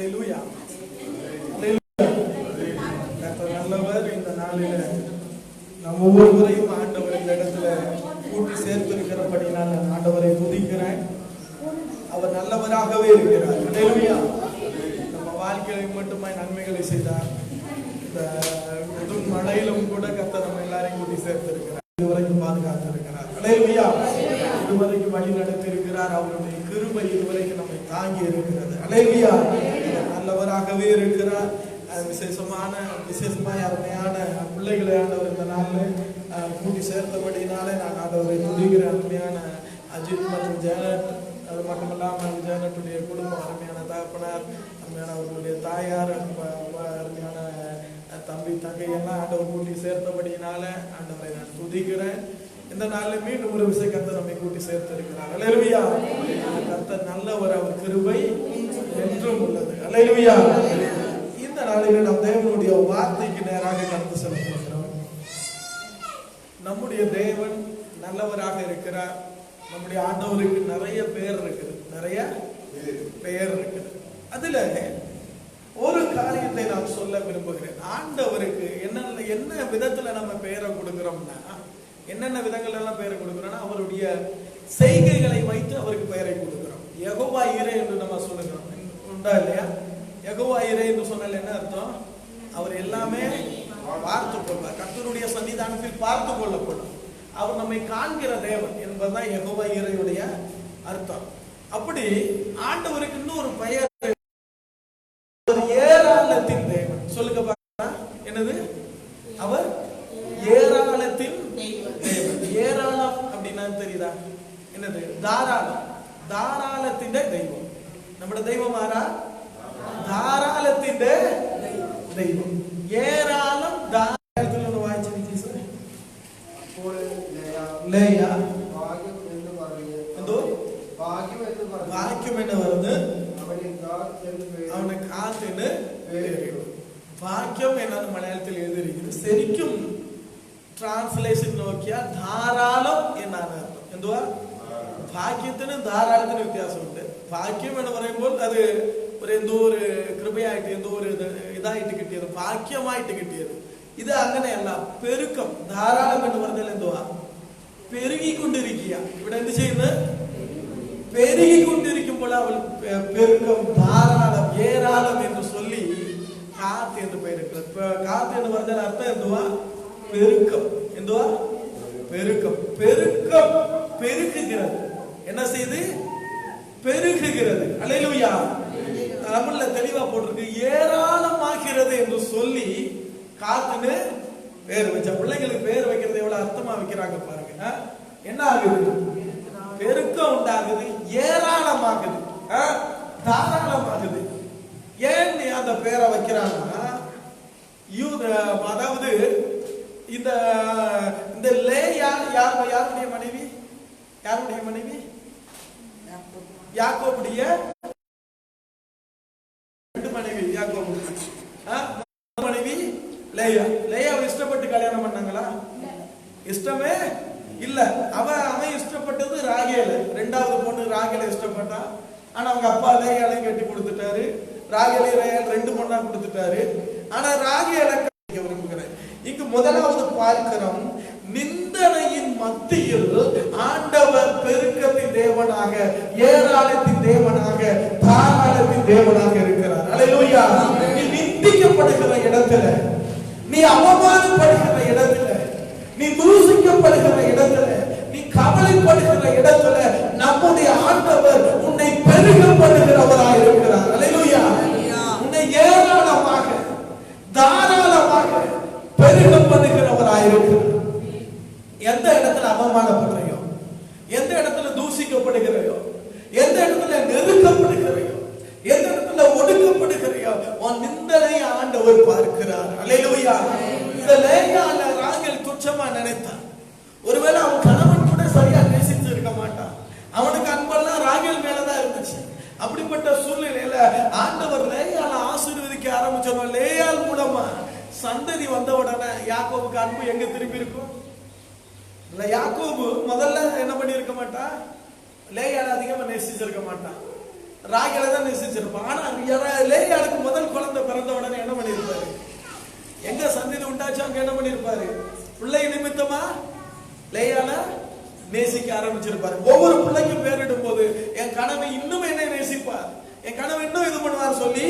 அல்லேலூயா. கர்த்தர் நல்லவர். இந்த நாளில நம்ம ஒவ்வொருவரையும் ஆண்டவர் இந்த இடத்துல கூட்டி சேர்த்திருக்கிறபடினால் நான் ஆண்டவரை துதிக்கிறேன். அவர் நல்லவராகவே இருக்கிறார். அல்லேலூயா. நம்ம வாழ்க்கையில் மட்டுமே நன்மைகளை செய்தார். இந்த மழையிலும் கூட கர்த்தர் நம்ம எல்லாரையும் கூட்டி சேர்த்திருக்கிறார். இதுவரைக்கும் பாதுகாத்திருக்கிறார். அல்லேலூயா. இதுவரைக்கும் வழி நடத்தியிருக்கிறார். அவருடைய கிருபை இதுவரைக்கும் நம்மை தாங்கி இருக்கிறது. அல்லேலூயா. நல்லவராகவே இருக்கிறார். விசேஷமாய் அருமையான பிள்ளைகளை ஆண்டவர் இந்த நாளில் கூட்டி சேர்த்தபடினாலே நான் ஆண்டவரை துதிக்கிற அருமையான அஜித் மற்றும் ஜெயலட், அது மட்டுமல்லாமல் ஜெயலட்டுடைய குடும்பம், அருமையான தகப்பனார், அருமையான அவர்களுடைய தாயார், அருமையான தம்பி தங்கையெல்லாம் ஆண்டவர் கூட்டி சேர்த்தபடினால ஆண்டவரை நான் துதிக்கிறேன். இந்த நாளில் மீண்டும் ஒரு விஷயம் கர்த்தர் நம்மை கூட்டி சேர்த்திருக்கிறார். அல்லேலூயா. கர்த்தர் நல்லவர், அவர் கிருபை என்றும் உள்ளது. அல்லேலூயா. இந்த நாளில் நாம் தேவனுடைய வார்த்தைக்கு நேராக கடந்து செல்ல போகிறோம். நம்முடைய தேவன் நல்லவராக இருக்கிறார். நம்முடைய ஆண்டவருக்கு நிறைய பெயர் இருக்குது, நிறைய பெயர் இருக்குது. அதுல ஒரு காரியத்தை நான் சொல்ல விரும்புகிறேன். ஆண்டவருக்கு என்ன விதத்துல நம்ம பெயரை கொடுக்கிறோம்னா, என்னென்ன விதங்கள் எல்லாம் பெயரை கொடுக்கிறோம்னா, அவருடைய செய்கைகளை வைத்து அவருக்கு பெயரை கொடுக்கிறோம். யெகோவா ஈரே என்று நம்ம சொல்லுகிறோம். உண்டா இல்லையா? யெகோவா ஈரே என்று சொன்னால் என்ன அர்த்தம்? அவர் எல்லாமே பார்த்து கொள்வார். கர்த்தருடைய சன்னிதானத்தில் பார்த்து கொள்ளப்படும். அவர் நம்மை காண்கிற தேவன் என்பதுதான் யெகோவா ஈரேயுடைய அர்த்தம். அப்படி ஆண்டவருக்கு இன்னொரு பெயர் ஏராளத்தின் தேவன். சொல்லுங்க பார்க்கலாம். என்னது? அவர் ஏராளத்தின் தேவன். ஏராளம் அப்படின்னா தெரியுதா? என்னது? தாராளம். தாராளத்தின் தெய்வம். நம்முடைய தெய்வம் ஆரா? தாராளத்தின் தெய்வம். ஏராளம். தாராளத்தில் ஒன்று வாய்ச்சி லேயா வாக்கியம் என்ன வருது? அவனுக்கு காத்துன்னு வாக்கியம் என்னன்னு மலையாளத்தில் எழுதியிருக்கிறது. சரிக்கும் டிரான்ஸ்லேஷன் நோக்கியா தாராளம் என்னன்னு அர்த்தம். എന്തുവാ? ഭാഗ്യത്തിന് ധാരാളത്തിന് വ്യത്യാസം ഉണ്ട്. ഭാഗ്യം എന്ന് പറയുമ്പോൾ അത് ഒരു എന്തോ ഒരു കൃപയായിട്ട് എന്തോ ഒരു ഇതായിട്ട് കിട്ടിയത്, ഭാഗ്യമായിട്ട് കിട്ടിയത്. ഇത് അങ്ങനെയല്ല. പെരുക്കം. ധാരാളം എന്ന് പറഞ്ഞാൽ എന്തുവാ? പെരുകിക്കൊണ്ടിരിക്കുക. ഇവിടെ എന്ത് ചെയ്യുന്നത്? പെരുകിക്കൊണ്ടിരിക്കുമ്പോൾ അവൾ പെരുക്കം, ധാരാളം, ഏരാളം എന്ന് சொல்லி കാത്ത് എന്ന് പേരിട്ടത്. കാത്ത് എന്ന് പറഞ്ഞാൽ അർത്ഥം എന്തുവാ? പെരുക്കം. എന്തുവാ? பெருக்கம். பெருக்கம் பெருக்குகிறது. என்ன செய்து? பெருகுகிறது. அல்லேலூயா. தமிழ்ல தெளிவா போட்டிருக்கு, ஏராளமாகிறது என்று சொல்லி காத்துன்னு பேர் வச்ச. பிள்ளைங்களுக்கு பேர் வைக்கிறது எவ்வளவு அர்த்தமா வைக்கிறாங்க பாருங்க. என்ன ஆகுது? பெருக்கம் உண்டாகுது, ஏராளமாகுது, தாராளமாகுது. ஏன் அந்த பேரை வைக்கிறாங்கன்னா, அதாவது இந்த லேயா யாருடைய மனைவி? யாருடைய மனைவி? யாக்கோபுடைய மனைவி. யாக்கோபு மனைவி லேயா. லேயாவை இஷ்டப்பட்டு கல்யாணம் பண்ணாங்களா? இஷ்டமே இல்ல. அவன் இஷ்டப்பட்டது ராகேல. ரெண்டாவது பொண்ணு ராகேல இஷ்டப்பட்டா. ஆனா அவங்க அப்பா லேயாலையும் கட்டி கொடுத்துட்டாரு. ராகேல ரெண்டு பொண்ணா கொடுத்துட்டாரு. ஆனா ராகேல விரும்புகிறேன். இங்கு முதலாவது பார்க்கிறோம், நிந்தனையின் மத்தியில் ஆண்டவர் பெருக்கத்தின் தேவனாக, ஏராளத்தின் தேவனாக, தாராளத்தின் தேவனாக இருக்கிறார். அல்லேலூயா. நீ நிந்திக்கப்படுகிற இடத்துல, நீ அவமானப்படுகிற இடத்துல, நீ தூசிக்கப்படுகிற இடத்துல, நீ கவலைப்படுகிற இடத்துல நம்முடைய ஆண்டவர் உன்னை பெருகப்படுகிறவராக இருக்கிறார். அல்லேலூயா. உன்னை ஏராளமாக, தாராளமாக பெருகப்படுகிறவராயிருக்கிறார். எந்த இடத்துல அவமானப்படுறையோ, எந்த இடத்துல தூசிக்கப்படுகிறையோ, எந்த இடத்துல நெருக்கப்படுகிறையோ, எந்த இடத்துல ஒடுக்கப்படுகிறையோ, உன் நிந்தனை ஆண்டவர் பார்க்கிறார். அல்லேலூயா. இந்த லேயால ராகேல் துச்சமா நினைத்தான். ஒருவேளை அவன் கணவன் கூட சரியா நேசித்து இருக்க மாட்டான். அவனுக்கு அன்பெல்லாம் ராகேல் மேலதான் இருந்துச்சு. அப்படிப்பட்ட சூழ்நிலையில ஆண்டவர் லேயால ஆசீர்வதிக்க ஆரம்பிச்சோம். லேயால் மூலமா சந்ததி வந்த உடனே யாக்கோபுக்கு அன்பு எங்க திரும்பி இருக்கும்? இல்ல, யாக்கோபு முதல்ல என்ன பண்ணி இருக்க மாட்டான்? லேயால அதிகமா நேசிச்சிருக்க மாட்டான். ராகேலை தான் நேசிச்சிருப்பான். ஆனா லேயாளுக்கு முதல் குழந்தை பிறந்த உடனே என்ன பண்ணிருப்பாரு? எங்க சந்ததி உண்டாச்சு அங்க என்ன பண்ணிருப்பாரு? பிள்ளை நிமித்தமா லேயால நேசிக்க ஆரம்பிச்சிருப்பாரு. ஒவ்வொரு பிள்ளைக்கும் பேரிடும் போது என் கணவன் இன்னும் என்ன நேசிப்பார், என் கணவன் இன்னும் இது பண்ணுவார் சொல்லி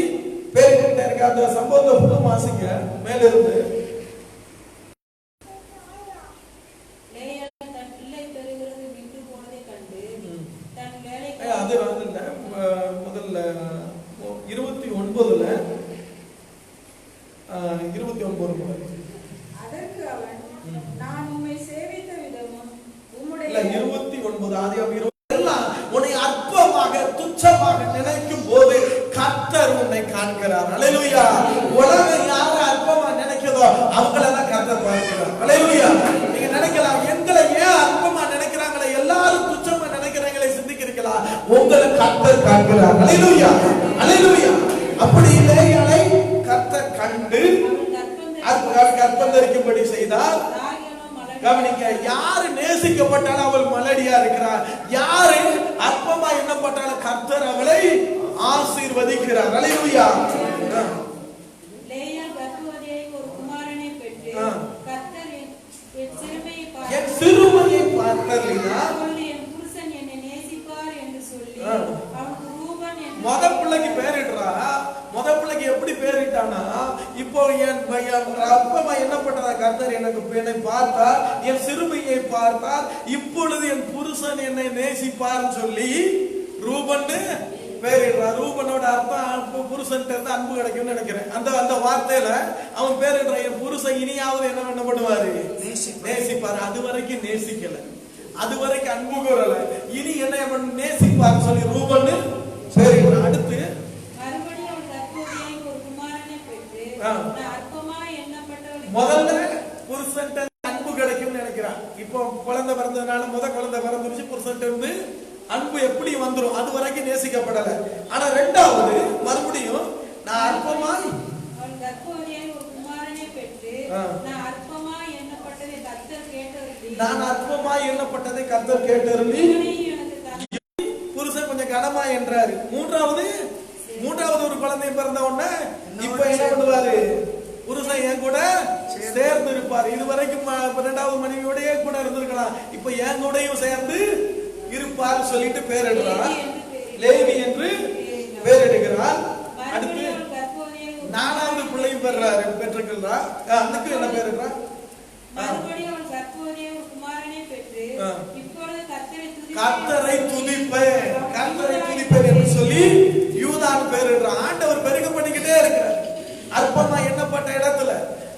பேரிட்டு இருக்க அந்த சம்பவத்தை ஃபுல்லும் வாசிங்க மேல இருந்து. அது வந்து முதல்ல 29 அதற்கு அவன், நான் உம்மை சேவித்த விதமும் உம்முடைய 29 ஆதியாகமம் உன்னை அற்பமாக துச்சமாக நினைக்கும் போது கர்த்தர் உன்னை காண்கிறார். அல்லேலூயா. உலகம் யாரை அற்பமா நினைக்கிறதோ அவங்கள தான் கர்த்தர் பார்க்கிறார். அல்லேலூயா. நீங்க நினைக்கலாம் எங்களை ஏன் அற்பமா நினைக்கிறாங்களே, எல்லாரும் துச்சமா நினைக்கிறாங்களே சிந்திக்கிறீங்களா? உங்களை கர்த்தர் காண்கிறார். அல்லேலூயா. அல்லேலூயா. அப்படி லேயாளை கர்த்தர் கண்டு கற்பந்தரிக்கும்படி செய்தார். கவனிக்க, யாரு நேசிக்கப்பட்டாலும் அவள் மலடியா இருக்கிறார், யாரு அற்பமா எண்ணப்பட்டாலும் கர்த்தர் அவளை ஆசீர்வதிக்கிறார். அல்லேலூயா. லேயா கர்ப்பவதியாய் ஒரு குமாரனை பெற்று கர்த்தர் என் சிறுமையை பார்த்தறினார், என் புருஷன் என்னை நேசிப்பார் என்று சொல்லி அவனுக்கு ரூபன் என்று முத பிள்ளைக்கு பேரிடுறா. முத பிள்ளைக்கு எப்படி பேரிட்டானா, இப்போ என் அப்பமா என்ன பண்றா, கர்த்தர் எனக்கு என்னை பார்த்தார், என் சிறுமையை பார்த்தார், இப்பொழுது என் புருஷன் என்னை நேசிப்பார் சொல்லி ரூபன் பேரிடுறா. ரூபனோட அர்த்தம் புருஷன் இருந்து அன்பு கிடைக்கும்னு நினைக்கிறேன். அந்த வார்த்தையில அவன் பேரிடுற, என் புருஷன் இனியாவது என்ன பண்ணுவாரு, நேசிப்பாரு. அது வரைக்கும் நேசிக்கல, அது வரைக்கும் அன்பு கூறல, இனி என்ன நேசிப்பார் சொல்லி ரூபன் பேரிடுறான். அடுத்து முதல்ல புருஷன் அன்பு கிடைக்கும் நினைக்கிறான். இப்போ குழந்தை பிறந்ததுனால குழந்தை பிறந்துருச்சு, புருஷன் இருந்து அன்பு எப்படி வந்துரும், அது வரைக்கும் நேசிக்கப்படல. ஆனா ரெண்டாவது மறுபடியும் நான் அற்பமாய் எண்ணப்பட்டதை கர்த்தர் கேட்டருளி புருஷன் கொஞ்சம் கனமா என்றாரு. மூன்றாவது ஒரு குழந்தை பிறந்த உடனே இப்ப என்ன பண்ணுவாரு, புருஷன் என் கூட சேர்ந்து இருப்பார். இதுவரைக்கும் இரண்டாவது மனைவியோடய கூட இருந்திருக்கலாம், இப்ப என் கூடயும் சேர்ந்து இருப்பார் சொல்லிட்டு பேரிடுறார். லேவி என்று பேரிடுகிறார். அடுத்து 4வது பிள்ளையும் பெற்றுக்கிறார். அதுக்கு என்ன பேரிடுறார்? கர்த்தரை துதிப்பேன் என்று சொல்லி யூதான் பேரிடுறார். ஆண்டவர் பெருக பண்ணிக்கிட்டே இருக்கிறார். அற்பமா எண்ணப்பட்ட இடத்துல,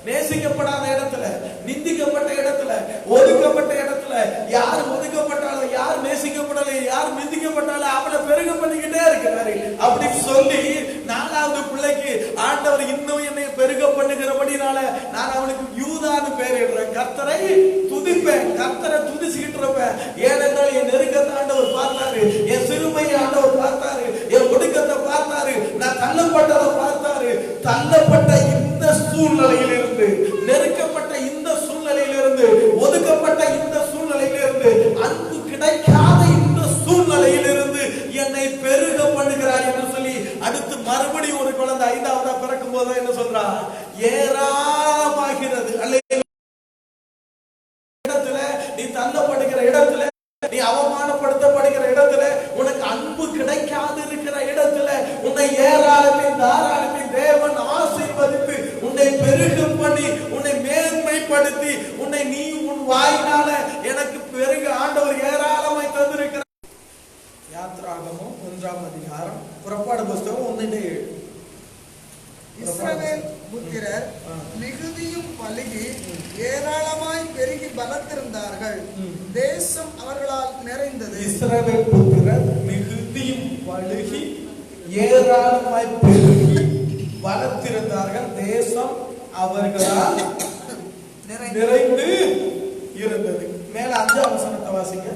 நேசிக்கப்படாத இடத்துல, நிந்திக்கப்பட்ட இடத்துல, ஒதுக்கப்பட்ட இடத்துல, யார் ஒதுக்கப்பட்டாலும், யார் நேசிக்கப்படல, யார் நிந்திக்கப்பட்டாலும் அவளை பெருக பண்ணிக்கிட்டே இருக்கிறாரு. அப்படி சொல்லி 4வது பிள்ளைக்கு ஆண்டவர் இன்னும் என்னை பெருக பண்ணுகிறபடினால நான் அவனுக்கு யூதான்னு பேரிடுறேன். கர்த்தரை துதிப்பேன், கர்த்தரை துதிச்சுக்கிட்டு இருப்பேன். ஏனென்றால் என் நெருக்கத்தை ஆண்டவர் பார்த்தாரு, என் சிறுமையை ஆண்டவர் பார்த்தாரு, என் ஒடுக்கத்தை பார்த்தாரு, நான் தள்ளப்பட்டதை பார்த்தாரு. தள்ளப்பட்ட இந்த சூழ்நிலையில் இருந்து, நெருக்கப்பட்ட இந்த சூழ்நிலையில் இருந்து, ஒதுக்கப்பட்ட இந்த சூழ்நிலையில் இருந்து, அன்பு கிடைக்காத இந்த சூழ்நிலையில் இருந்து என்னை பெருக பண்ணுகிறார் என்று சொல்லி அடுத்து மறுபடியும் ஒரு குழந்தை 5வதா பிறக்கும் போது என்ன சொல்றா, ஏராளமாகிறது. இடத்துல நீ தள்ளப்படுகிற இடத்துல, நீ அவமானப்படுத்தப்படுகிற இடத்துல, உனக்கு அன்பு கிடைக்காது இருக்கிற இடத்துல உன்னை ஏராளத்தின் தாராளத்தின் தேவன் ஆசீர்வதித்து உன்னை பெருக பண்ணி உன்னை மேன்மைப்படுத்தி உன்னை நீ உன் வாயினால எனக்கு பெருக ஆண்டவர் ஏராளமாய் தந்திருக்கிறார். யாத்ராகமம் 1ஆம் அதிகாரம், புறப்பாடு புஸ்தகம் 1:7. இஸ்ரவேல் புத்திரர் மிகுதியும் பலுகி ஏராளமாய் பெருகி பலத்திருந்தார்கள், தேசம் அவர்களால் நிறைந்தது. இஸ்ரவேல் புத்திரர் மிகுதியும் பலுகி ஏராளமாய் பெருகி பலத்திருந்தார்கள், தேசம் அவர்களால் நிறைந்து இருந்தது. மேல 5ஆம் வசனத்தை வாசிங்க.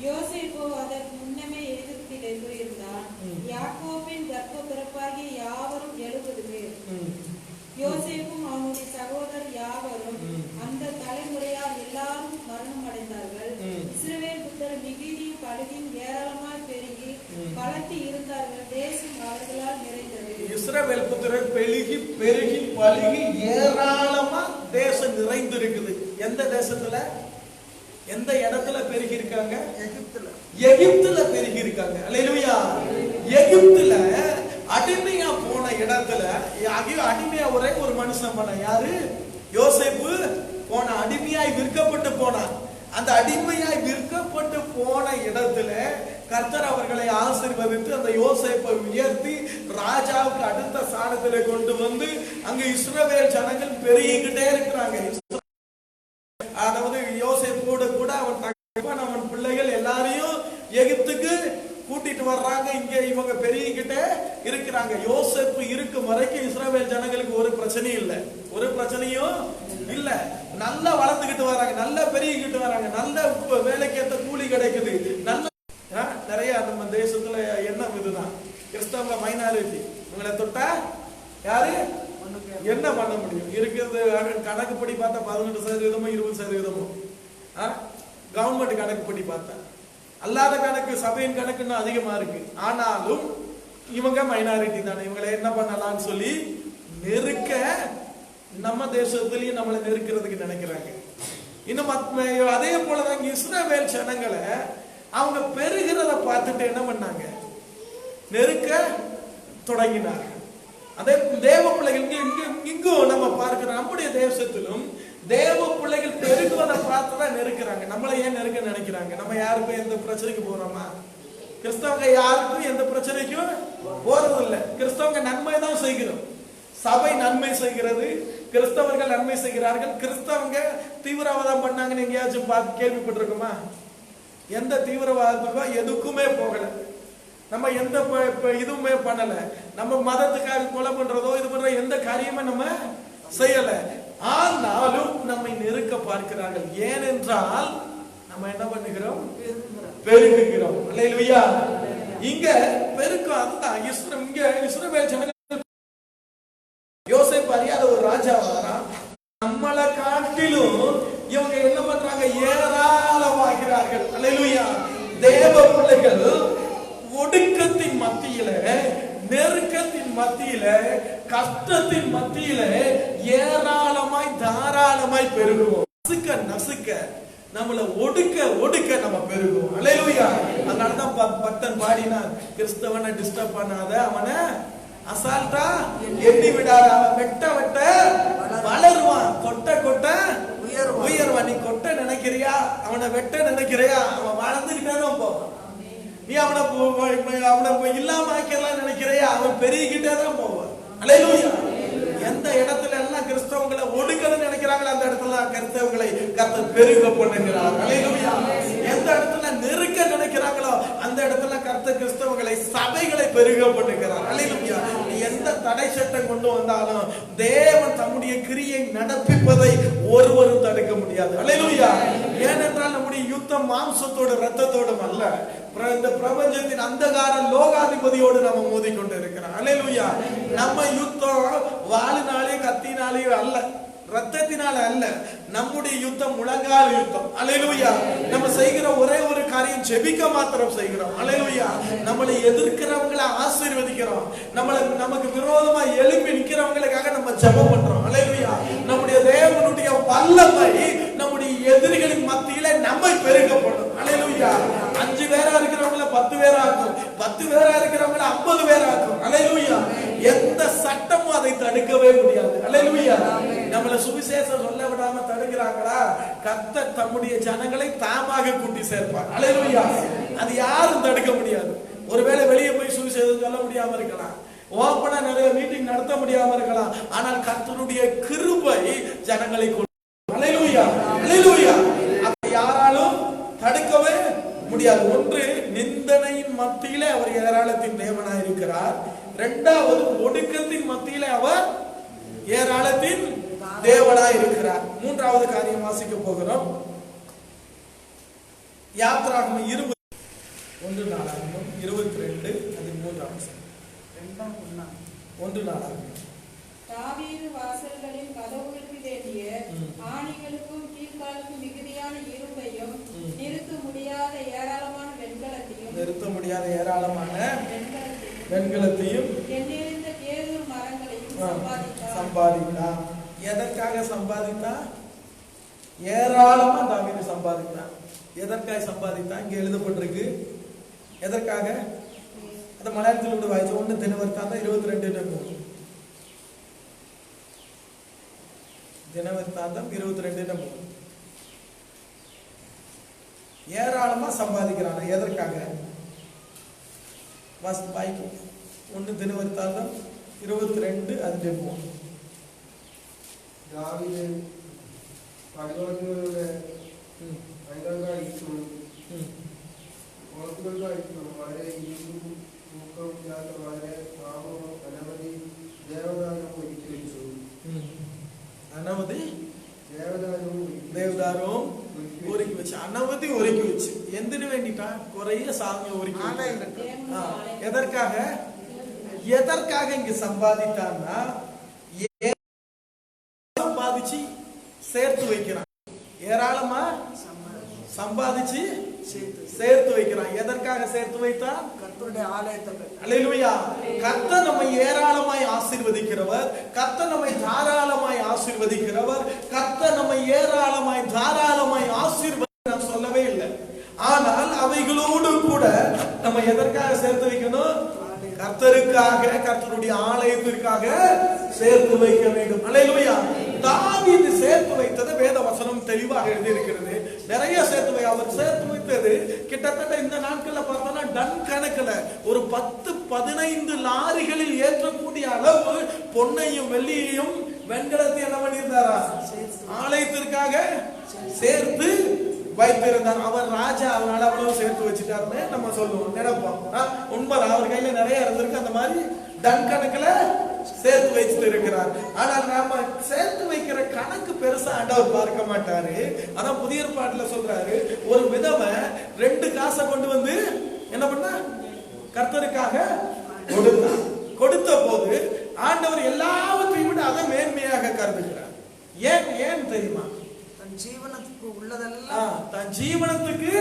யோசேப்பு அதற்கு முன்னமே எகிப்திலே இருந்தான். யாக்கோபின் கர்ப்ப பிறப்பாகிய யாவரும் 70 பேர். யோசேப்பும் அவனுடைய சகோதரர் யாவரும் அந்த தலைமுறையால் எல்லாரும் மரணம் அடைந்தார்கள். இஸ்ரவேல் புத்திரர் மிகுதியும் பலுகியும் ஏராளமாய் பெருகி பலத்தி இருந்தார்கள், இஸ்ரவேல் புத்திரர் பெருகி பெருகி பலுகி ஏராளமா தேசம் நிறைந்து இருக்குது. எந்த தேசத்துல, எந்த இடத்துல பெருகி இருக்காங்க? எகிப்துல பெருகி இருக்காங்க. அல்லேலூயா. எகிப்துல அடிமையா போன இடத்துல, அடிமையா ஒரே ஒரு மனுஷன் போன, யாரு? யோசேப்பு போன, அடிமையாய் விற்கப்பட்டு போனான். அந்த அடிமையாய் விற்கப்பட்டு போன இடத்துல கர்த்தர் அவர்களை ஆசீர்வதித்து அந்த யோசேப்பை உயர்த்தி ராஜாவுக்கு அடுத்த ஸ்தானத்திலே கொண்டு வந்து அங்க இஸ்ரவேல் ஜனங்கள் பெருகிக்கிட்டே இருக்கிறாங்க. அதாவது யோசேப்போடு கூட அவன் பிள்ளைகள் எல்லாரையும் எகிப்துக்கு கூட்டிட்டு வர்றாங்க. இங்க இவங்க பெருகிக்கிட்டே இருக்கிறாங்க. யோசேப்பு இருக்கும் வரைக்கும் இஸ்ரவேல் ஜனங்களுக்கு ஒரு பிரச்சனையும் இல்லை, ஒரு பிரச்சனையும் இல்ல. நல்லா வளர்ந்துகிட்டு வராங்க, நல்லா பெருகிக்கிட்டு வராங்க, நல்ல வேலைக்கு ஏற்ற கூலி கிடைக்குது. நல்ல நிறைய நம்ம தேசத்துல எண்ணம் இதுதான். கிறிஸ்தவ மைனாரிட்டி, உங்களை தொட்டா யாரு என்ன பண்ண முடியும்? இருக்கிறது கணக்குப்படி பார்த்தா 18% 20%. கவர்மெண்ட் கணக்குப்படி பார்த்தா, அல்லாத கணக்கு சபையின் கணக்குன்னு அதிகமா இருக்கு. ஆனாலும் இவங்க மைனாரிட்டி தானே, இவங்களை என்ன பண்ணலாம்னு சொல்லி நெருக்க நம்ம தேசத்திலையும் நம்மளை நெருக்கிறதுக்கு நினைக்கிறாங்க. இன்னும் அதே போலதான் இஸ்ரவேல் ஜனங்களை அவங்க பெருகிறத பார்த்துட்டு என்ன பண்ணாங்க? நெருக்க தொடங்கினாங்க. அதே தேவ பிள்ளைகள் இங்கும் நம்ம பார்க்கிறோம். நம்முடைய தேசத்திலும் தேவ பிள்ளைகள் பெருகுவதை பார்த்துதான் நெருக்கிறாங்க. நம்மளை ஏன் நெருக்க நினைக்கிறாங்க? நம்ம யாருக்கும் எந்த பிரச்சனைக்கு போறோமா? கிறிஸ்தவங்க யாருக்கும் எந்த பிரச்சனைக்கும் போறது இல்லை. கிறிஸ்தவங்க நன்மை தான் செய்கிறோம். சபை நன்மை செய்கிறது, கிறிஸ்தவர்கள் நன்மை செய்கிறார்கள். கிறிஸ்தவங்க தீவிரவாதம் பண்ணாங்கன்னு எங்கேயாச்சும் பார்த்து கேள்விப்பட்டிருக்குமா? எந்த தீவிரவாதத்துக்கும் எதுக்குமே போகல. நம்ம எந்த இதுவுமே பண்ணல. நம்ம மதத்துக்காக கொலை பண்றதோ இது பண்ற எந்த காரியமே நம்ம செய்யல. ஆனாலும் நம்மை நெருக்க பார்க்கிறார்கள். ஏனென்றால் நம்ம என்ன பண்ணுகிறோம்? பெருகுகிறோம். அல்லேலூயா. இங்க பெருக்கம் அதுதான். இங்க இஸ்ரவேல் ஜனங்கள் யோசேப்பு அறியாத ஒரு ராஜா வரான். நம்மளை காட்டிலும் இவங்க என்ன பண்றாங்க? ஏராளமாகிறார்கள். அல்லேலூயா. தேவ பிள்ளைகள் ஒடுக்கத்தின் மத்தியில, நெருக்கத்தின் மத்தியில, கஷ்டத்தின் மத்தியில ஏராளமாய் தாராளமாய் பெருகுவோம். நசுக்க நசுக்க நம்மள ஒடுக்க ஒடுக்க நம்ம பெருகுவோம். அல்லேலூயா. அதனாலதான் பக்தன் பாடினார், கிறிஸ்தவனை டிஸ்டர்ப் பண்ணாத, அவனை அசால்ட்டா எண்ணி விடாத, அவன் வெட்ட வெட்ட வளருவான், கொட்ட கொட்ட உயர்வான். நீ கொட்ட நினைக்கிறியா? அவனை வெட்ட நினைக்கிறியா? அவன் வளர்ந்துகிட்டே தான் போவான். நீ அவனை இல்லாம ஆக்கலாம் நினைக்கிறியா? அவன் பெருகிட்டே தான் போவான். அல்லேலூயா. எந்த இடத்துல எல்லாம் கிறிஸ்தவங்களை ஒடுக்கணும்னு நினைக்கிறாங்களோ அந்த இடத்துல கிறிஸ்தவங்களை கர்த்தர் பெருக பண்ணுகிறார். அல்லேலூயா. எந்த இடத்துல நெருக்க நினைக்கிறாங்களோ அந்த இடத்துல கர்த்தர் கிறிஸ்தவங்களை சபைகளை பெருக பண்ணுகிறார். அல்லேலூயா. நீ எந்த தடை சட்டம் கொண்டு வந்தாலும் தேவன் தம்முடைய கிரியை நடப்பிப்பதை ஒருவரும் தடுக்க முடியாது. அல்லேலூயா. ஏனென்றால் நம்முடைய யுத்தம் மாம்சத்தோடு ரத்தத்தோடும் அல்ல, இந்த பிரபஞ்சத்தின் அந்தகார லோகாதிபதியோடு நம்ம மோதிக்கொண்டு இருக்கிறோம். அல்லேலூயா. நம்ம யுத்தம் வாளினாலே கத்தினாலே அல்ல, ரத்தத்தினால அல்ல. நம்முடைய யுத்தம் முழங்கால் யுத்தம். அல்லேலூயா. நம்ம செய்கிற ஒரே ஒரு காரியம் ஜெபிக்க மாத்திரம் செய்கிறோம். அல்லேலூயா. நம்மளை எதிர்க்கிறவங்களை ஆசீர்வதிக்கிறோம். நமக்கு விரோதமா எழுப்பி நிக்கிறவங்களுக்காக நம்ம ஜெபம் பண்றோம். அல்லேலூயா. நம்முடைய தேவனுடைய வல்லமை நம்முடைய எதிரிகளின் மத்தியில நம்மை பெருகப்படும். அல்லேலூயா. 5 பேரா இருக்கிறவங்கள 10 பேரா ஆக்கும், 10 பேரா இருக்கிறவங்கள 50 பேரா ஆக்கும். அல்லேலூயா. எந்த சட்டமும் அதை தடுக்கவே முடியாது. அல்லேலூயா. நம்மள சுவிசேஷம் சொல்ல விடாம தடுக்கிறாங்களா? கர்த்தர் தம்முடைய ஜனங்களை தாமாக கூட்டி சேர்ப்பார். அல்லேலூயா. அது யாரும் தடுக்க முடியாது. ஒருவேளை வெளியே போய் சுவிசேஷம் சொல்ல முடியாம இருக்கலாம், ஓப்பனா நிறைய மீட்டிங் நடத்த முடியாம இருக்கலாம், ஆனால் கர்த்தருடைய கிருபை ஜனங்களை கொண்டு. அல்லேலூயா. அல்லேலூயா. அதை யாராலும் தடுக்கவே முடியாது. ஒன்று, நிந்தனையின் மத்தியிலே அவர் ஏராளத்தின் தேவனாய் இருக்கிறார். இரண்டாவது, ஒடுக்கத்தின் மத்தியிலே அவர் ஏராளத்தின் தேவனாய் இருக்கிறார். மூன்றாவது காரியம் வாசிக்க போகிறோம். யாத்ராகமம் 1:22-3 தாவீது வாசல்களின் கதவுகளுக்கு வேண்டிய ஆணிகளுக்கும் கீழ்காலுக்கும் மிகுதியான இரும்பையும் நிறுத்த முடியாத ஏராளமான வெண்கலத்தையும் வெண்கலத்தையும் எண்ணிருந்த கேதுரு சம்பாதித்தான். எதற்காக சம்பாதித்தான்? ஏராளமா தாவீது சம்பாதித்தான். எதற்காக சம்பாதித்தான்? இங்க எழுதப்பட்டிருக்கு. எதற்காக? அந்த மலையாளத்தில் விட வாய்ச்சி 1 தினவர்த்தாந்தம் 22 தினவர்த்தாந்தம் 22 ஏராளமா சம்பாதிக்கிறான். எதற்காக? வாய்க்கு 1 தினவர்த்தாந்தம் 22 അതിന്റെ 3. ദാവീദ് പടയോടുകളുടെ അയൽക്കാർക്കായിരിക്കും ഓർക്കുകൾക്കായിരിക്കും വളരെ ഇരുമ്പും തൂക്കമില്ലാത്ത വളരെ പാപവും അനവധി ദേവദാനവും ഒരുക്കി വെച്ചു. അനവധി ദേവദാനവും ഒരുക്കി വെച്ച്. അനവധി ഒരുക്കി വെച്ച്. എന്തിനു വേണ്ടിട്ടാ? കുറേ സാധനങ്ങൾ ഒരുക്കി. எதற்காக? எதற்காக இங்க சம்பாதித்தான்னா சம்பாதிச்சு சேர்த்து வைக்கிறான். ஏராளமா சம்பாதிச்சு சேர்த்து வைக்கிறான். எதற்காக சேர்த்து வைத்தான்? கர்த்தருடைய ஆலயத்தை. அல்லேலூயா. கர்த்தர் நம்மை ஏராளமாய் ஆசீர்வதிக்கிறவர். கர்த்தர் நம்மை தாராளமாய் ஆசீர்வதிக்கிறவர். கர்த்தர் நம்மை ஏராளமாய் தாராளமாய் ஆசீர்வதி நான் சொல்லவே இல்லை. ஆனால் அவைகளோடு கூட நம்ம எதற்காக சேர்த்து வைக்கணும்? கர்த்தருக்காக, கர்த்தருடைய ஆலயத்திற்காக சேர்த்து வைக்க வேண்டும். அல்லேலூயா. தாவீது சேர்த்து வைத்தது வேத வசனம் தெளிவாக எழுதி இருக்கிறது. நிறைய சேர்த்து அவர் சேர்த்து வைத்தது கிட்டத்தட்ட இந்த நாட்கள்ல பார்த்தோம்னா டன் கணக்குல ஒரு 10-15 லாரிகளில் ஏற்றக்கூடிய அளவு பொன்னையும் வெள்ளியையும் வெண்கலத்தையும் என்ன பண்ணியிருந்தாரா? ஆலயத்திற்காக சேர்த்து வைத்திருந்தார். அவர் ராஜா, அவனால அவ்வளவு சேர்த்து வச்சுட்டாருன்னு நம்ம சொல்லுவோம், நினைப்போம். உண்மைதான், அவர் கையில நிறைய இருந்திருக்கு. அந்த மாதிரி டன் கணக்குல சேர்த்து வச்சுட்டு இருக்கிறார். ஆனால் நாம சேர்த்து வைக்கிற கணக்கு பெருசா ஆண்டவர் பார்க்க மாட்டாரு. அதான் புதிய ஏற்பாட்டுல சொல்றாரு, ஒரு விதவை 2 காசை கொண்டு வந்து என்ன பண்ண? கர்த்தருக்காக கொடுத்தார். கொடுத்த போது ஆண்டவர் எல்லாவற்றையும் விட அதை மேன்மையாக கருதுகிறார். ஏன் ஏன் தெரியுமா? தன் ஜீவனத்துக்கு உள்ளதெல்லாம், தன் ஜீவனத்துக்கு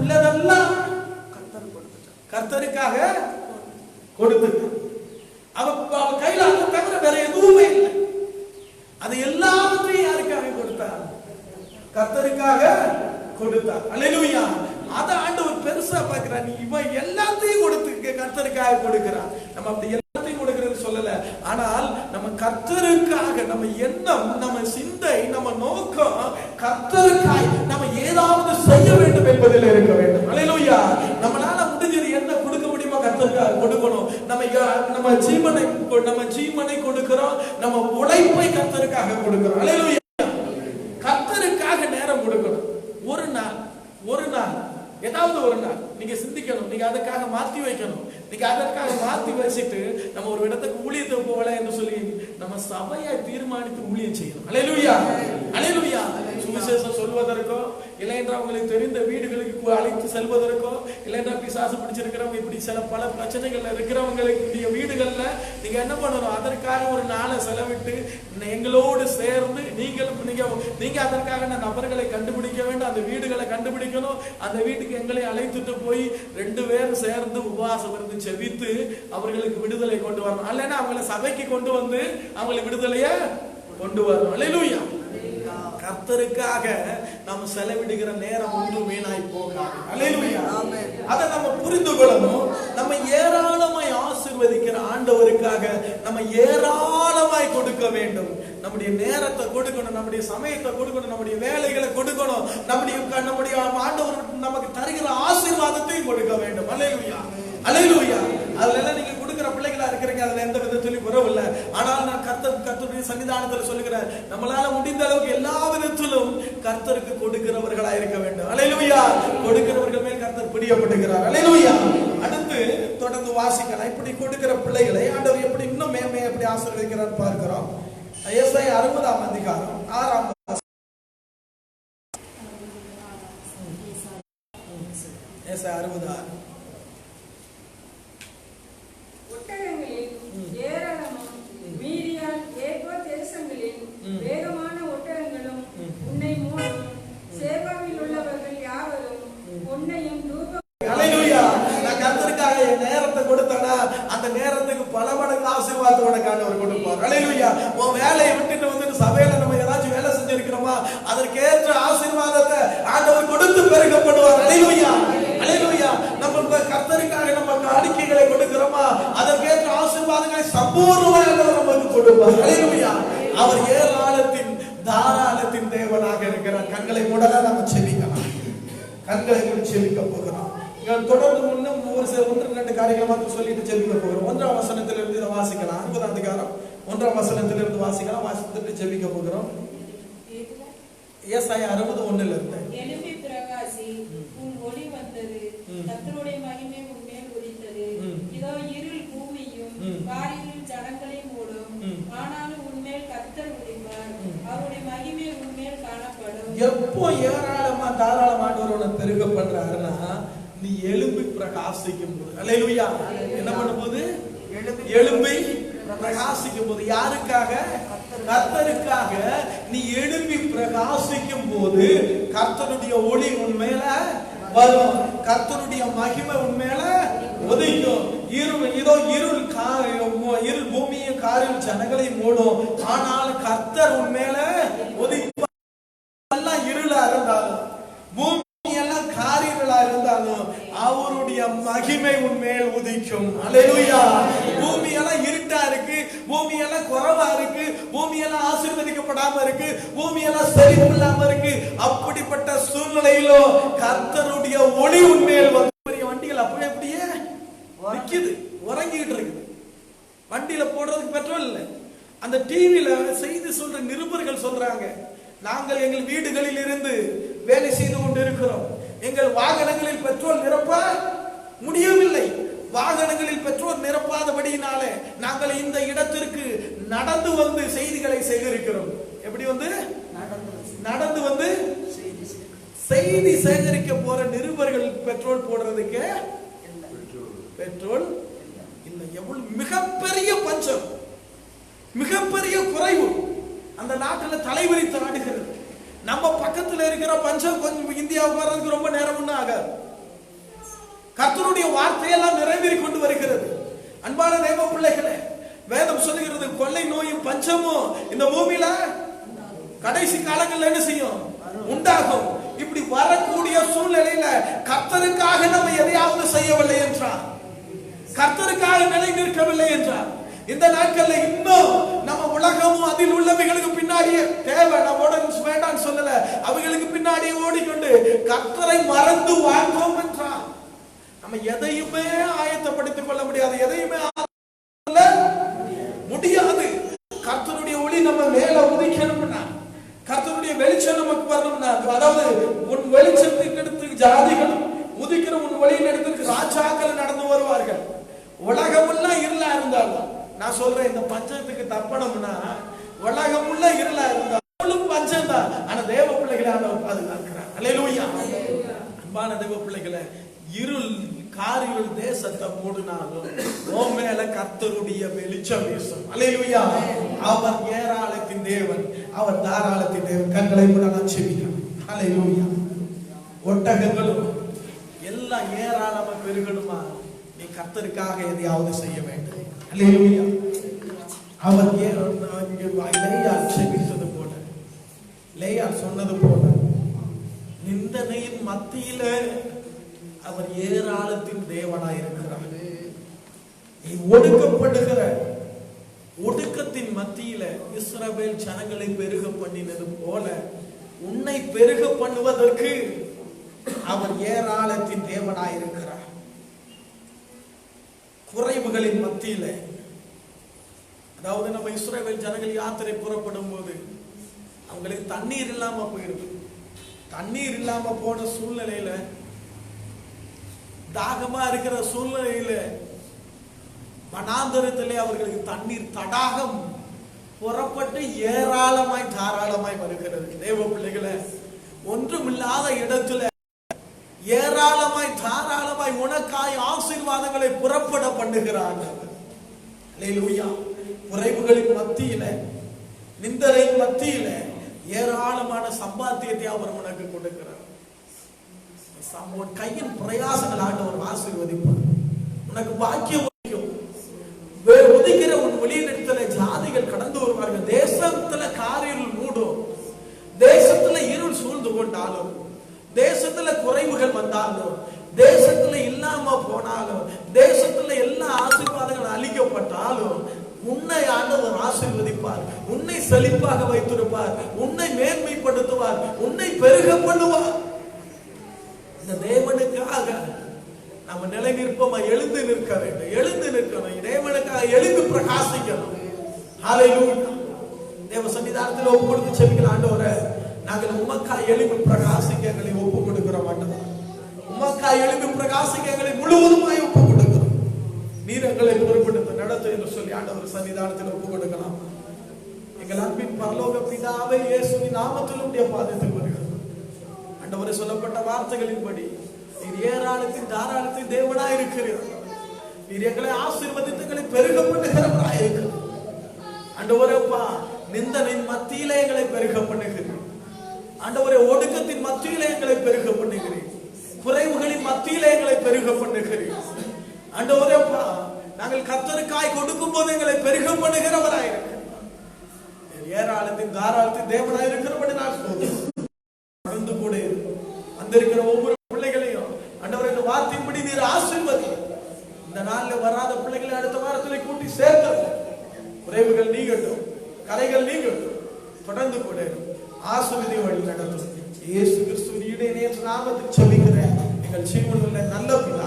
உள்ளதெல்லாம் கர்த்தருக்காக கொடுத்துட்டார். அவ கையில அதை தவிர வேற எதுவுமே இல்லை. அது எல்லாத்தையும் யாருக்காக கொடுத்தார்? கர்த்தருக்காக கொடுத்தார். அல்லேலூயா. அத ஆண்டவர் பெருசா பார்க்கிறார். இவன் எல்லாத்தையும் கொடுத்து கர்த்தருக்காக கொடுக்கிறான். நம்ம அப்படி எல்லாத்தையும் கொடுக்கிறது சொல்லல. ஆனால் நம்ம கர்த்தருக்காக நம்ம எண்ணம், நம்ம சிந்தை, நம்ம நோக்கம் கர்த்தருக்காக நம்ம ஏதாவது செய்ய வேண்டும் என்பதில் இருக்க வேண்டும். அல்லேலூயா. நம்மளால முடிஞ்சது என்ன கொடுக்க முடியுமோ கர்த்தருக்காக கொடுக்கணும். நம்ம ஜீவனை கொடுக்கிறோம். நம்ம உழைப்பை கர்த்தருக்காக கொடுக்கிறோம். அல்லேலூயா. கர்த்தருக்காக நேரம் கொடுக்கணும். ஒரு நாள் ஏதாவது ஒரு நாள் நீங்க சிந்திக்கணும். நீங்க அதுக்காக மாத்தி வைக்கணும். நீங்க அதற்காக மாத்தி வச்சுட்டு நம்ம ஒரு இடத்துக்கு ஊழியத்தை போகல என்று சொல்லி நம்ம சபையை தீர்மானித்து ஊழியம் செய்யணும். அல்லேலூயா. அல்லேலூயா. சுவிசேஷம் சொல்வதற்கோ இல்லை என்றால் உங்களுக்கு தெரிந்த வீடுகளுக்கு அழைத்து செல்வதற்கோ இல்லை என்றால் பிசாசு பிடிச்சிருக்கிறவங்க இப்படி சில பல பிரச்சனைகள்ல இருக்கிறவங்களுடைய வீடுகள்ல நீங்க என்ன பண்ணணும்? அதற்காக ஒரு நாளை செலவிட்டு எங்களோடு சேர்ந்து நீங்க அதற்காக நபர்களை கண்டுபிடிக்க வேண்டும். அந்த வீடுகளை கண்டுபிடிக்கணும். அந்த வீட்டுக்கு எங்களை அழைத்துட்டு போய் 2 பேரும் சேர்ந்து உபவாசம் இருந்து செபித்து அவர்களுக்கு விடுதலை கொண்டு வரணும். அல்லனா அவங்களை சபைக்கு கொண்டு வந்து அவங்களுக்கு விடுதலைய கொண்டு வரணும். அல்லேலூயா. கர்த்தருக்காக நம்ம செலவிடுகிற நேரம் ஒன்றும் வீணாய் போகாது. அல்லேலூயா. அதை நம்ம புரிந்து கொள்ளணும். நம்ம ஏராளமாய் ஆசீர்வதிக்கிற ஆண்டவருக்காக நம்ம ஏராளமாய் கொடுக்க வேண்டும். நம்முடைய நேரத்தை கொடுக்கணும், நம்முடைய சமயத்தை கொடுக்கணும், நம்முடைய வேலைகளை கொடுக்கணும், நம்முடைய ஆண்டவர் நமக்கு தருகிற ஆசீர்வாதத்தையும் கொடுக்க வேண்டும். அல்லேலூயா. அல்லேலூயா. அதுல நீங்க கொடுக்கிற பிள்ளைகளா இருக்கிறீங்க, அதுல எந்த விதத்திலும் குறவு இல்லை. ஆனால் நான் கர்த்தருடைய சன்னிதானத்தில் சொல்லுகிறேன், நம்மளால முடிந்த அளவுக்கு எல்லா விதத்திலும் கர்த்தருக்கு கொடுக்கிறவர்களா இருக்க வேண்டும். அல்லேலூயா. கொடுக்கிறவர்கள் மேல் கர்த்தர் பிரியப்படுகிறார். அல்லேலூயா. அடுத்து தொடர்ந்து வாசிக்கலாம். இப்படி கொடுக்கிற பிள்ளைகளை ஆண்டவர் எப்படி இன்னும் மேன்மையை எப்படி ஆசீர்வதிக்கிறார் பார்க்கிறோம். ஏசாயா 60ஆம் அதிகாரம் 6ஆம் ஏசாயா 60. ஒட்டகங்களில் ஏராளமும் மீதியால் ஏகோ தேசங்களில் வேகமான ஒட்டகங்களும் உன்னை மூடும். சேபாவில் உள்ளவர்கள் யாவரும் பொன்னையும் தூபம். அல்லேலூயா. நான் கர்த்தருக்காக என் நேரத்தை கொடுத்தேனா அந்த நேரத்துக்கு பல மடங்கு ஆண்டவர் கொடுப்பார். அல்லேலூயா. உன் வேலையை விட்டுட்டு வந்து சபையில நம்ம ஏதாச்சும் வேலை செஞ்சிருக்கிறோமா, அதற்கேற்ற ஆசீர்வாதத்தை ஆண்டவர் கொடுத்து பெருக பண்ணுவார். அல்லேலூயா. அல்லேலூயா. நம்ம கர்த்தருக்காக நம்ம காணிக்கைகளை கொடுக்கிறோமா, அதற்கேற்ற ஆசீர்வாதங்களை சம்பூர்ணமாக ஆண்டவர் நமக்கு கொடுப்பார். அல்லேலூயா. அவர் ஏராளத்தின் தாராளத்தின் தேவனாக இருக்கிறார். கண்களை மூடலாம், நம்ம செபிக்கலாம். கண்களை மூடி செபிக்க போகிறோம். தொடர்ந்து முன்னும் ஒரு சில 1-2 காரியங்களை மட்டும் சொல்லிட்டு ஜெபிக்க போகிறோம். 1ஆம் வசனத்திலிருந்து இதை வாசிக்கலாம். 60ஆம் அதிகாரம் 1ஆம் வசனத்திலிருந்து வாசிக்கலாம். வாசித்துட்டு ஜெபிக்க போகிறோம். ஏசாயா 60:1 எழும்பி பிரகாசி, உன் ஒளி வந்தது, கர்த்தருடைய மகிமை உன்மேல் உதித்தது. இதோ இருள் பூமியும் காரிருள் ஜனங்களை மூடும், ஆனாலும் உன்மேல் கர்த்தர் உதிப்பார், அவருடைய மகிமை உன்மேல் காணப்படும். எப்போ ஏராளமா தாராளமானவரோட பெருக பண்றாருன்னா, நீ எழும்பி பிரகாசிக்கும் போது. அல்லேலூயா. என்ன பண்ணும்போது? எழும்பி பிரகாசிக்கும் போது. யாருக்காக? கர்த்தருக்காக. நீ எழும்பி பிரகாசிக்கும் போது கர்த்தருடைய ஒளி உன் மேல வரும், கர்த்தருடைய மகிமை உன் மேல உதிக்கும். இதோ இருள் பூமியும் காரில் ஜனங்களை மூடும், ஆனால் கர்த்தர் உன் மேல உதிப்பார். எல்லாம் இருளா இருந்தாலும், பூமி எல்லாம் காரியங்களா இருந்தாலும், அவருடைய மகிமை உன் மேல் உதிக்கும். அல்லேலூயா. பூமி எல்லாம் இருட்டா இருக்கு, பூமி எல்லாம் குறைவா இருக்கு, பூமி எல்லாம் ஆசீர்வதிக்கப்படாம இருக்கு, பூமி எல்லாம் செழிப்பில்லாம இருக்கு. அப்படிப்பட்ட சூழ்நிலையிலோ கர்த்தருடைய ஒளி உன் மேல் வந்து. வண்டிகள் அப்படியே நிக்குது, உறங்கிட்டு இருக்குது. வண்டியில போடுறதுக்கு பெட்ரோல் இல்லை. அந்த டிவியில செய்தி சொல்ற நிருபர்கள் சொல்றாங்க, நாங்கள் எங்கள் வீடுகளில் இருந்து வேலை செய்து கொண்டு இருக்கிறோம், எங்கள் வாகனங்களில் பெட்ரோல் நிரப்ப முடியவில்லை. வாகனங்களில் பெட்ரோல் நிரப்பாதபடியினாலே நாங்கள் இந்த இடத்திற்கு நடந்து வந்து செய்திகளை சேகரிக்கிறோம். எப்படி வந்து? நடந்து வந்து செய்தி சேகரிக்க போற நிருபர்கள் பெட்ரோல் போடுறதுக்கு பெட்ரோல் இல்லை. எவ்வளவு மிகப்பெரிய பஞ்சம், மிகப்பெரிய குறைவு அந்த நாட்டுல தலைவிரித்து ஆடுகிறது. நம்ம பக்கத்துல இருக்கிற பஞ்சம் கொஞ்சம் இந்தியாவுக்கு வர்றதுக்கு ரொம்ப நேரம் ஒன்றும் ஆகாது. கர்த்தருடைய வார்த்தையெல்லாம் நிறைவேறி கொண்டு வருகிறது. அன்பான தேவ பிள்ளைகளே, வேதம் சொல்லுகிறது, கொள்ளை நோயும் பஞ்சமும் இந்த பூமியில கடைசி காலங்கள்ல என்ன செய்யும்? உண்டாகும். இப்படி வரக்கூடிய சூழ்நிலையில கர்த்தருக்காக நம்ம எதையாவது செய்யவில்லை என்றார், கர்த்தருக்காக நிலை நிற்கவில்லை என்றார், இந்த நாட்கள்ல இன்னும் நம்ம உலகமும் அதில் உள்ளவைகளுக்கு பின்னாடியே தேவை, நம்மோட வேண்டாம் சொல்லல, அவைகளுக்கு பின்னாடியே ஓடிக்கொண்டு கர்த்தரை மறந்து வாழ்ந்தோம் என்றார். நம்ம எதையுமே ஆயத்தப்படுத்திக் கொள்ள முடியாது, எதையுமே முடியாது. கர்த்தருடைய ஒளி நம்ம மேல உதிக்கணும்னா, கர்த்தருடைய வெளிச்சம் நமக்கு வரணும்னா, அதாவது உன் வெளிச்சத்துக்கு எடுத்து ஜாதிகளும் உதிக்கிற உன் ஒளியின் இடத்திற்கு ராஜாக்கள் நடந்து வருவார்கள். உலகமெல்லாம் இருளா இருந்தாலும், நான் சொல்றேன், இந்த பஞ்சத்துக்கு தப்பணும்னா உலகமுள்ள இருளா இருந்தாலும் பஞ்சம் தான். ஆனா தேவ பிள்ளைகளை ஆண்டவர் பாதுகாக்கிறார். அல்லேலூயா. அன்பான தேவ பிள்ளைகளை, இருள் காரிருள் தேசத்தை மூடினாலும் உன் மேல கர்த்தருடைய வெளிச்சம் வீசும். அல்லேலூயா. அவர் ஏராளத்தின் தேவன், அவர் தாராளத்தின் தேவன். கண்களை மூடலாம், செபிக்கணும். அல்லேலூயா. ஒட்டகங்களும் எல்லாம் ஏராளமா பெருகணுமா, நீ கர்த்தருக்காக எதையாவது செய்ய வேண்டும். அல்லேலூயா. அவர் லேயாள் செபித்தது போல, லேயாள் சொன்னது போல, நிந்தனையின் மத்தியில அவர் ஏராளத்தின் தேவனாய் இருக்கிறார். ஒடுக்கப்படுகிற ஒடுக்கத்தின் மத்தியில இஸ்ரவேல் ஜனங்களை பெருக பண்ணினது போல உன்னை பெருக பண்ணுவதற்கு அவர் ஏராளத்தின் தேவனாய் இருக்கிறார். குறைவுகளின் மத்தியில, அதாவது நம்ம இஸ்ரவேல் ஜனங்கள் யாத்திரை புறப்படும் போது அவங்களுக்கு தண்ணீர் இல்லாம போயிருக்கு. தண்ணீர் இல்லாம போன சூழ்நிலையில, தாகமா இருக்கிற சூழ்நிலையில வனாந்தரத்திலே அவர்களுக்கு தண்ணீர் தடாகம் புறப்பட்டு ஏராளமாய் தாராளமாய் வருகிறது. தேவ பிள்ளைகளை, ஒன்றுமில்லாத இடத்துல ஏராளமாய் தாராளமாய் உனக்காய் ஆசீர்வாதங்களை புறப்பட பண்ணுகிறார்கள். அல்லேலூயா. குறைவுகளின் மத்தியில, நிந்தனையின் மத்தியில ஏராளமான சம்பாத்தியத்தை அவர் உனக்கு கொடுக்கிறார். கையின் பிரயாசங்கள் ஆண்டவர் ஆசீர்வதிப்பார். உனக்கு பாக்கியம் உதிக்கிற உன் வெளியிடத்துல வந்தாலும், தேசத்துல இல்லாம போனாலும், தேசத்துல எல்லா ஆசீர்வாதங்களும் அளிக்கப்பட்டாலும், உன்னை ஆண்டவர் ஆசீர்வதிப்பார், உன்னை செழிப்பாக வைத்திருப்பார், உன்னை மேன்மைப்படுத்துவார், உன்னை பெருக பண்ணுவார். இந்த தேவனுக்காக நம்ம நிலை நிற்போமா? எழுந்து நிற்க வேண்டும், எழுந்து நிற்கணும், தேவனுக்காக எழுந்து பிரகாசிக்கணும். ஹல்லேலூயா. தேவ சன்னிதானத்தில் ஒப்பு கொடுத்து செபிக்கலாம். ஆண்டவரே, நாங்கள் உமக்காய் எழுந்து பிரகாசிக்க எங்களை ஒப்பு கொடுக்கிறோம். ஆண்டவரே, உமக்காய் எழுந்து பிரகாசிக்க எங்களை முழுவதுமாய் ஒப்பு கொடுக்கிறோம். நீர் எங்களை பொறுப்படுத்த நடத்து என்று சொல்லி ஆண்டவர் சன்னிதானத்தில் ஒப்பு கொடுக்கலாம். எங்கள் அன்பின் பரலோக பிதாவே, இயேசுவின் நாமத்தில் உம்முடைய பாதத்தில் வருகிறோம். ஆண்டவரே, சொல்லப்பட்ட வார்த்தைகளின்படி நீர் ஏராளத்தின் தாராளத்தின் தேவனாய் இருக்கிறீர். நீர் எங்களை ஆசீர்வதித்து எங்களை பெருக பண்ணுகிறவராய் இருக்கிறீர். ஆண்டவரே, நிந்தனின் மத்தியிலே எங்களை பெருக பண்ணுகிறீர். ஆண்டவரே, ஒடுக்கத்தின் மத்தியிலே எங்களை பெருக பண்ணுகிறீர். குறைவுகளின் மத்தியிலே எங்களை பெருக பண்ணுகிறீர். ஆண்டவரே, நாங்கள் கர்த்தருக்காய் கொடுக்கும் போது எங்களை பெருக பண்ணுகிறவராய் இருக்கிறீர். ஏராளத்தின் தாராளத்தின் தேவனாய் இருக்கிறபடி நான் தொடர்ந்து கூட வந்திருக்கிற ஒவ்வொரு பிள்ளைகளையும் ஆண்டவரே, இந்த வார்த்தையின்படி நீர் ஆசீர்வதி. இந்த நாளில் வராத பிள்ளைகளை அடுத்த வாரத்திலே கூட்டி சேர்த்தது. குறைவுகள் நீங்கட்டும், கரைகள் நீங்கட்டும், தொடர்ந்து கூட ஆசீர்வதி வழி நடத்தும். இயேசு கிறிஸ்துவின் இடையே நாமத்தில் செபிக்கிறேன் எங்கள் ஜீவனுள்ள நல்ல பிதா.